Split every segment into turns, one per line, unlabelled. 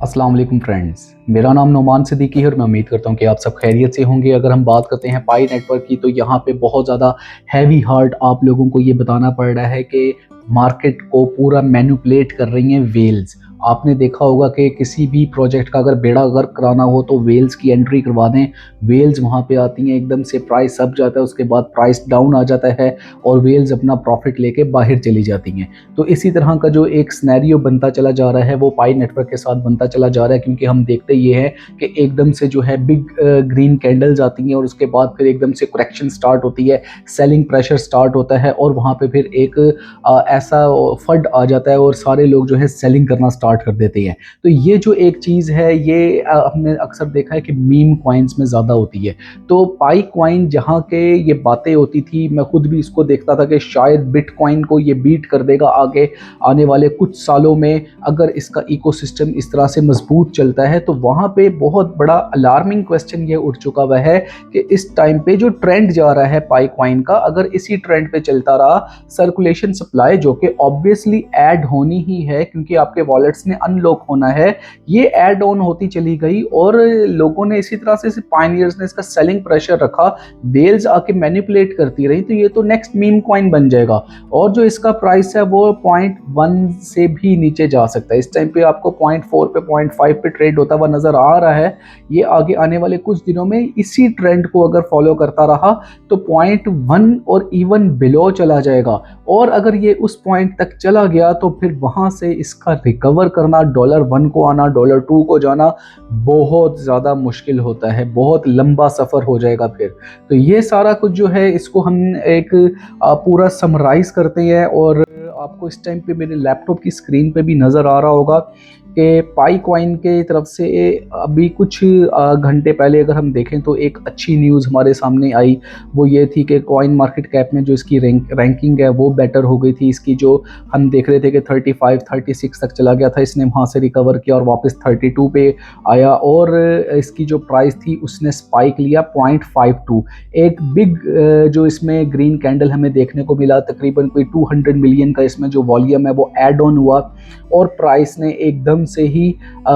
अस्सलाम वालेकुम फ्रेंड्स, मेरा नाम नोमान सिद्दीकी है और मैं उम्मीद करता हूँ कि आप सब खैरियत से होंगे। अगर हम बात करते हैं पाई नेटवर्क की तो यहाँ पे बहुत ज़्यादा हैवी हार्ट आप लोगों को ये बताना पड़ रहा है कि मार्केट को पूरा मैनिपुलेट कर रही हैं वेल्स। आपने देखा होगा कि किसी भी प्रोजेक्ट का अगर बेड़ा गर्क कराना हो तो वेल्स की एंट्री करवा दें, वेल्स वहाँ पे आती हैं, एकदम से प्राइस अप जाता है, उसके बाद प्राइस डाउन आ जाता है और वेल्स अपना प्रॉफिट लेके बाहर चली जाती हैं। तो इसी तरह का जो एक सिनेरियो बनता चला जा रहा है वो पाई नेटवर्क के साथ बनता चला जा रहा है, क्योंकि हम देखते ये हैं कि एकदम से जो है बिग ग्रीन कैंडल्स आती हैं और उसके बाद फिर एकदम से करेक्शन स्टार्ट होती है, सेलिंग प्रेशर स्टार्ट होता है और वहाँ पे फिर एक ऐसा फंड आ जाता है और सारे लोग जो है सेलिंग करना स्टार्ट कर देते हैं। तो ये जो एक चीज़ है ये हमने अक्सर देखा है कि मीम कॉइन्स में ज़्यादा होती है। तो पाई कॉइन जहाँ के ये बातें होती थी, मैं खुद भी इसको देखता था कि शायद बिटकॉइन को ये बीट कर देगा आगे आने वाले कुछ सालों में, अगर इसका इकोसिस्टम इस तरह से मजबूत चलता है। तो वहाँ पे बहुत बड़ा अलार्मिंग क्वेश्चन ये उठ चुका हुआ है कि इस टाइम पे जो ट्रेंड जा रहा है पाई कॉइन का, अगर इसी ट्रेंड पे चलता रहा, सर्कुलेशन सप्लाई जो कि ऑब्वियसली ऐड होनी ही है क्योंकि आपके वॉलेट्स ने अनलॉक होना है, ये ऐड ऑन होती चली गई और लोगों ने इसी तरह से पायनियर्स ने इसका सेलिंग प्रेशर रखा, वेल्स आके मैनिपुलेट करती रही, तो ये तो नेक्स्ट मीम कॉइन बन जाएगा और जो इसका प्राइस है वो 0.1 से भी नीचे जा सकता है। इस टाइम पे आपको 0.4 पे 0.5 पे ट्रेड होता हुआ नजर आ रहा है। ये आगे आने वाले कुछ दिनों में इसी ट्रेंड को अगर फॉलो करता रहा तो 0.1 और इवन बिलो चला जाएगा और अगर ये उस पॉइंट तक चला गया तो फिर वहां से इसका रिकवर करना, $1 को आना, $2 को जाना बहुत ज़्यादा मुश्किल होता है, बहुत लंबा सफ़र हो जाएगा फिर। तो ये सारा कुछ जो है इसको हम एक पूरा समराइज करते हैं और आपको इस टाइम पे मेरे लैपटॉप की स्क्रीन पे भी नज़र आ रहा होगा कि पाई कॉइन के तरफ से अभी कुछ घंटे पहले अगर हम देखें तो एक अच्छी न्यूज़ हमारे सामने आई। वो ये थी कि कॉइन मार्केट कैप में जो इसकी रैंकिंग है वो बेटर हो गई थी। इसकी जो हम देख रहे थे कि 35-36 तक चला गया था, इसने वहाँ से रिकवर किया और वापस 32 पे आया और इसकी जो प्राइस थी उसने स्पाइक लिया 0.52। एक बिग जो इसमें ग्रीन कैंडल हमें देखने को मिला, तकरीबन कोई 200 मिलियन का इसमें जो वॉल्यूम है वो ऐड ऑन हुआ और प्राइस ने एकदम से ही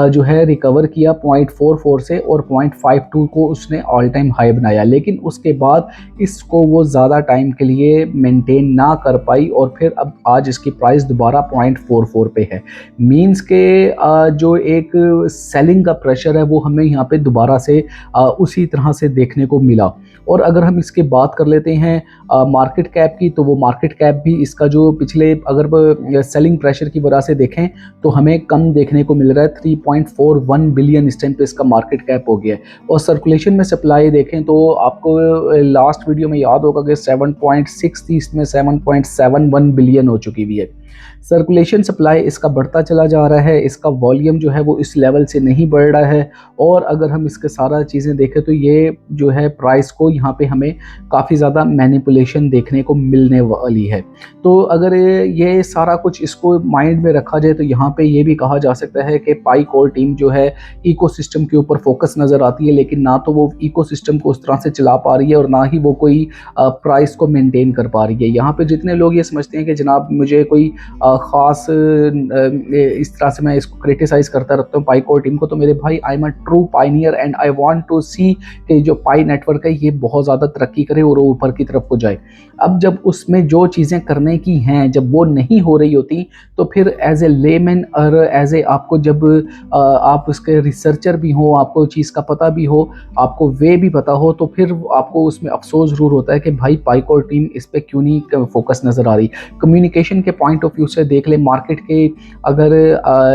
जो है रिकवर किया 0.44 से और 0.52 को उसने ऑल टाइम हाई बनाया। लेकिन उसके बाद इसको वो ज़्यादा टाइम के लिए मेंटेन ना कर पाई और फिर अब आज इसकी प्राइस दोबारा 0.44 पे है। मींस के जो एक सेलिंग का प्रेशर है वो हमें यहाँ पे दोबारा से उसी तरह से देखने को मिला। और अगर हम इसकी बात कर लेते हैं मार्केट कैप की, तो वो मार्केट कैप भी इसका जो पिछले अगर सेलिंग प्रेशर की वजह से देखें तो हमें कम देखने को मिल रहा है। 3.41 बिलियन इस टाइम पे इसका मार्केट कैप हो गया है और सर्कुलेशन में सप्लाई देखें तो आपको लास्ट वीडियो में याद होगा कि 7.6 थी, इसमें 7.71 बिलियन हो चुकी हुई है। सर्कुलेशन सप्लाई इसका बढ़ता चला जा रहा है, इसका वॉल्यूम जो है वो इस लेवल से नहीं बढ़ रहा है और अगर हम इसके सारा चीज़ें देखें तो ये जो है प्राइस को यहाँ पे हमें काफ़ी ज़्यादा मैनिपुलेशन देखने को मिलने वाली है। तो अगर ये सारा कुछ इसको माइंड में रखा जाए तो यहाँ पे ये भी कहा जा सकता है कि पाई कोर टीम जो है इकोसिस्टम के ऊपर फोकस नज़र आती है, लेकिन ना तो वो इकोसिस्टम को उस तरह से चला पा रही है और ना ही वो कोई प्राइस को मेंटेन कर पा रही है। यहाँ पे जितने लोग ये समझते हैं कि जनाब मुझे कोई ख़ास इस तरह से मैं इसको क्रिटिसाइज करता रहता हूँ पाई कोर टीम को, तो मेरे भाई I am a true pioneer and I want to see कि जो पाई नेटवर्क है ये बहुत ज़्यादा तरक्की करे और ऊपर की तरफ को जाए। अब जब उसमें जो चीज़ें करने की हैं जब वो नहीं हो रही होती तो फिर एज ए लेमैन और एज ए आपको जब आप उसके रिसर्चर भी हो, आपको चीज़ का पता भी हो, आपको वे भी पता हो, तो फिर आपको उसमें अफसोस ज़रूर होता है कि भाई पाई कोर टीम इस पर क्यों नहीं फोकस नज़र आ रही। कम्युनिकेशन के पॉइंट ऑफ व्यू से देख लें, मार्केट के अगर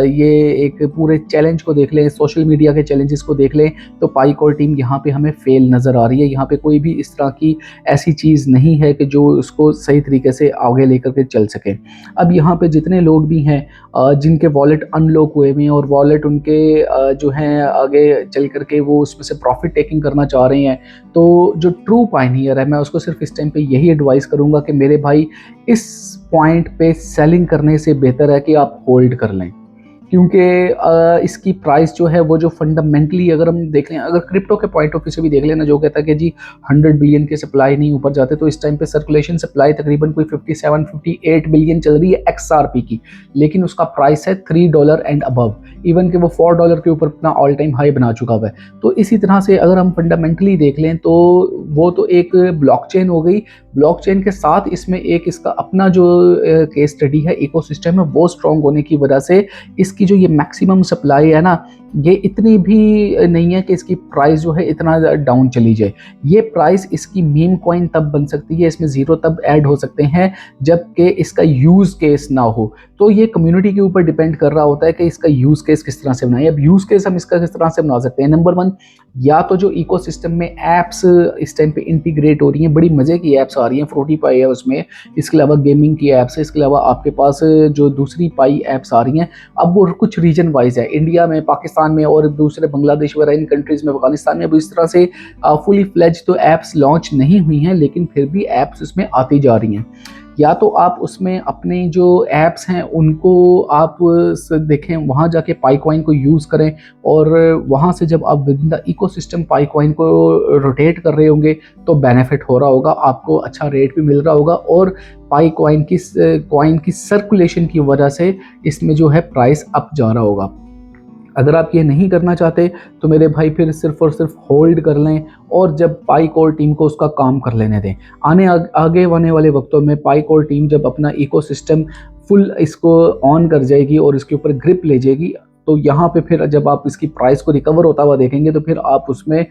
ये एक पूरे चैलेंज को देख लें, सोशल मीडिया के चैलेंजेस को देख लें, तो पाई कोर टीम यहाँ पे हमें फेल नज़र आ रही है। यहाँ पे कोई भी इस तरह की ऐसी चीज़ नहीं है कि जो उसको सही तरीके से आगे लेकर के चल सके। अब यहाँ पे जितने लोग भी हैं जिनके वॉलेट अनलॉक हुए हुए हैं और वॉलेट उनके जो हैं आगे चल करके वो उसमें से प्रॉफिट टेकिंग करना चाह रहे हैं, तो जो ट्रू पायनियर है मैं उसको सिर्फ इस टाइम पे यही एडवाइस करूँगा कि मेरे भाई इस पॉइंट पे सेलिंग करने से बेहतर है कि आप होल्ड कर लें, क्योंकि इसकी प्राइस जो है वो जो फंडामेंटली अगर हम देख लें, अगर क्रिप्टो के पॉइंट ऑफ व्यू से भी देख लेना, जो कहता है कि जी 100 बिलियन के सप्लाई नहीं ऊपर जाते, तो इस टाइम पे सर्कुलेशन सप्लाई तकरीबन कोई 57-58 बिलियन चल रही है XRP की, लेकिन उसका प्राइस है $3 एंड अबव, इवन कि वो $4 के ऊपर अपना ऑल टाइम हाई बना चुका हुआ है। तो इसी तरह से अगर हम फंडामेंटली देख लें तो वो तो एक ब्लॉकचेन हो गई, ब्लॉकचेन के साथ इसमें एक इसका अपना जो केस स्टडी है, इकोसिस्टम है, वो स्ट्रॉन्ग होने की वजह से इसकी जो ये मैक्सिमम सप्लाई है ना, ये इतनी भी नहीं है कि इसकी प्राइस जो है इतना डाउन चली जाए। ये प्राइस इसकी मीम कॉइन तब बन सकती है, इसमें ज़ीरो तब ऐड हो सकते हैं जबकि इसका यूज़ केस ना हो। तो ये कम्युनिटी के ऊपर डिपेंड कर रहा होता है कि इसका यूज़ केस किस तरह से बनाए। अब यूज़ केस हम इसका किस तरह से बना सकते हैं? नंबर 1, या तो जो इकोसिस्टम में ऐप्स इस टाइम पे इंटीग्रेट हो रही हैं, बड़ी मज़े की ऐप्स आ रही हैं, फ्रूटी पाई है उसमें, इसके अलावा गेमिंग की ऐप्स है, इसके अलावा आपके पास जो दूसरी पाई ऐप्स आ रही हैं, अब वो कुछ रीजन वाइज है, इंडिया में, पाकिस्तान में और दूसरे बांग्लादेश वगैरह इन कंट्रीज़ में, अफगानिस्तान में, अब इस तरह से फुली फ्लेज तो ऐप्स लॉन्च नहीं हुई हैं, लेकिन फिर भी ऐप्स उसमें आती जा रही हैं। या तो आप उसमें अपने जो ऐप्स हैं उनको आप देखें, वहाँ जाके पाईकॉइन को यूज़ करें, और वहाँ से जब आप विद इन द इकोसिस्टम पाईकॉइन को रोटेट कर रहे होंगे तो बेनिफिट हो रहा होगा, आपको अच्छा रेट भी मिल रहा होगा, और पाईकॉइन की कॉइन की सर्कुलेशन की वजह से इसमें जो है प्राइस अप जा रहा होगा। अगर आप ये नहीं करना चाहते तो मेरे भाई फिर सिर्फ और सिर्फ होल्ड कर लें, और जब पाई कोर टीम को उसका काम कर लेने दें। आगे आने वाले वक्तों में पाई कोर टीम जब अपना इकोसिस्टम फुल इसको ऑन कर जाएगी और इसके ऊपर ग्रिप ले जाएगी, तो यहाँ पे फिर जब आप इसकी प्राइस को रिकवर होता हुआ देखेंगे तो फिर आप उसमें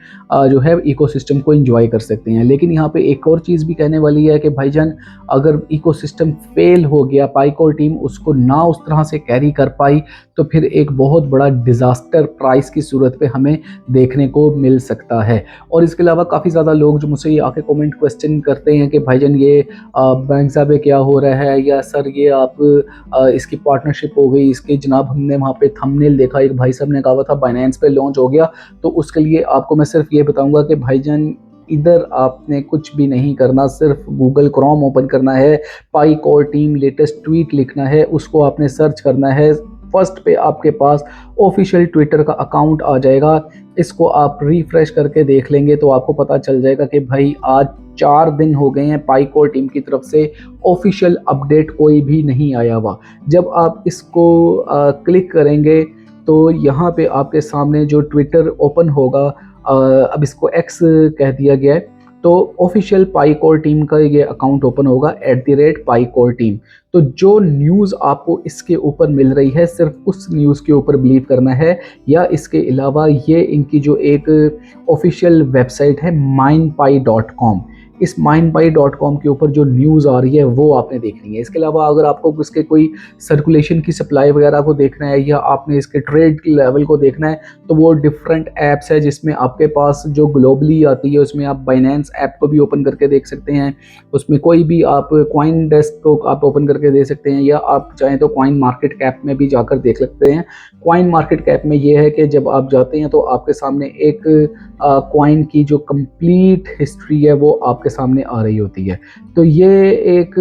जो है इकोसिस्टम को एंजॉय कर सकते हैं। लेकिन यहाँ पे एक और चीज़ भी कहने वाली है कि भाईजान, अगर इकोसिस्टम फेल हो गया, पाईकोर टीम उसको ना उस तरह से कैरी कर पाई, तो फिर एक बहुत बड़ा डिज़ास्टर प्राइस की सूरत पे हमें देखने को मिल सकता है। और इसके अलावा काफ़ी ज़्यादा लोग जो मुझसे ये आके कमेंट क्वेश्चन करते हैं कि भाईजान ये बैंक साहब क्या हो रहा है, या सर ये आप इसकी पार्टनरशिप हो गई, इसके जनाब हमने वहाँ पे थंबनेल देखा, एक भाई साहब ने कहा था बाइनेंस पे लॉन्च हो गया, तो उसके लिए आपको मैं सिर्फ ये बताऊंगा कि भाईजान इधर आपने कुछ भी नहीं करना, सिर्फ गूगल क्रोम ओपन करना है, पाई कोर टीम लेटेस्ट ट्वीट लिखना है, उसको आपने सर्च करना है, फर्स्ट पे आपके पास ऑफिशियल ट्विटर का अकाउंट आ जाएगा, इसको आप रिफ्रेश करके देख लेंगे तो आपको पता चल जाएगा कि भाई आज 4 दिन हो गए हैं पाई कोर टीम की तरफ से ऑफिशियल अपडेट कोई भी नहीं आया हुआ। जब आप इसको क्लिक करेंगे तो यहाँ पे आपके सामने जो ट्विटर ओपन होगा, अब इसको एक्स कह दिया गया है, तो ऑफिशियल पाई कोर टीम का ये अकाउंट ओपन होगा @पाई कोर टीम। तो जो न्यूज़ आपको इसके ऊपर मिल रही है सिर्फ उस न्यूज़ के ऊपर बिलीव करना है, या इसके अलावा ये इनकी जो एक ऑफिशियल वेबसाइट है mindpie.com, इस mindpie.com के ऊपर जो न्यूज़ आ रही है वो आपने देखनी है। इसके अलावा अगर आपको इसके कोई सर्कुलेशन की सप्लाई वगैरह को देखना है, या आपने इसके ट्रेड लेवल को देखना है, तो वो डिफरेंट ऐप्स है जिसमें आपके पास जो ग्लोबली आती है, उसमें आप बाइनेंस ऐप को भी ओपन करके देख सकते हैं, उसमें कोई भी आप कॉइन डेस्क को आप ओपन करके दे सकते हैं, या आप चाहें तो कॉइन मार्केट कैप में भी जाकर देख सकते हैं। कॉइन मार्केट कैप में ये है कि जब आप जाते हैं तो आपके सामने एक कॉइन की जो कंप्लीट हिस्ट्री है वो आपके सामने आ रही होती है। तो ये एक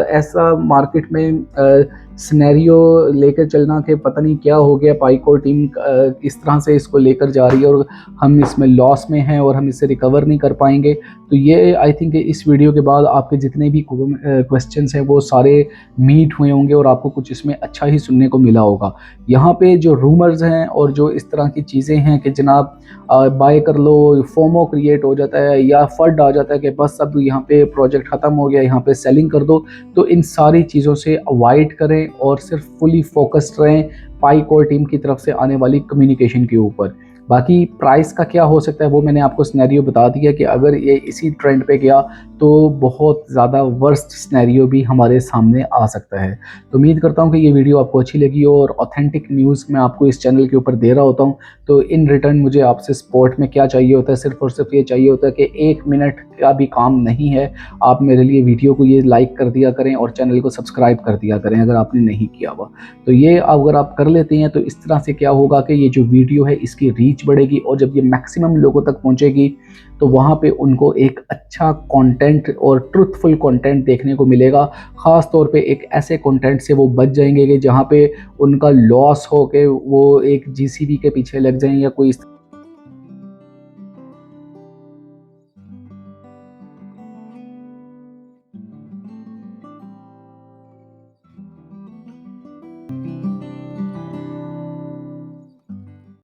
ऐसा मार्केट में सिनेरियो लेकर चलना कि पता नहीं क्या हो गया, पाई कोर टीम इस तरह से इसको लेकर जा रही है और हम इसमें लॉस में हैं और हम इससे रिकवर नहीं कर पाएंगे। तो ये आई थिंक इस वीडियो के बाद आपके जितने भी क्वेश्चंस हैं वो सारे मीट हुए होंगे और आपको कुछ इसमें अच्छा ही सुनने को मिला होगा। यहाँ पे जो रूमर्स हैं और जो इस तरह की चीज़ें हैं कि जनाब बाय कर लो, फोमो क्रिएट हो जाता है या फर्ड आ जाता है कि बस अब यहाँ पे प्रोजेक्ट ख़त्म हो गया, यहाँ पे सेलिंग कर दो, तो इन सारी चीज़ों से अवॉइड करें और सिर्फ फुली फोकस्ड रहें पाई कोर टीम की तरफ से आने वाली कम्युनिकेशन के ऊपर। बाकी प्राइस का क्या हो सकता है वो मैंने आपको सिनेरियो बता दिया कि अगर ये इसी ट्रेंड पे गया तो बहुत ज़्यादा वर्स्ट सिनेरियो भी हमारे सामने आ सकता है। तो उम्मीद करता हूँ कि ये वीडियो आपको अच्छी लगी हो और ऑथेंटिक न्यूज़ मैं आपको इस चैनल के ऊपर दे रहा होता हूँ। तो इन रिटर्न मुझे आपसे सपोर्ट में क्या चाहिए होता है, सिर्फ और सिर्फ ये चाहिए होता है कि 1 मिनट का भी काम नहीं है, आप मेरे लिए वीडियो को ये लाइक कर दिया करें और चैनल को सब्सक्राइब कर दिया करें अगर आपने नहीं किया हुआ। तो ये अगर आप कर लेते हैं तो इस तरह से क्या होगा कि ये जो वीडियो है इसकी रीच रीच बढ़ेगी, और जब ये मैक्सिमम लोगों तक पहुंचेगी तो वहाँ पे उनको एक अच्छा कंटेंट और ट्रुथफुल कंटेंट देखने को मिलेगा। ख़ास तौर पे एक ऐसे कंटेंट से वो बच जाएंगे कि जहाँ पे उनका लॉस हो के वो एक जीसीबी के पीछे लग जाएं या कोई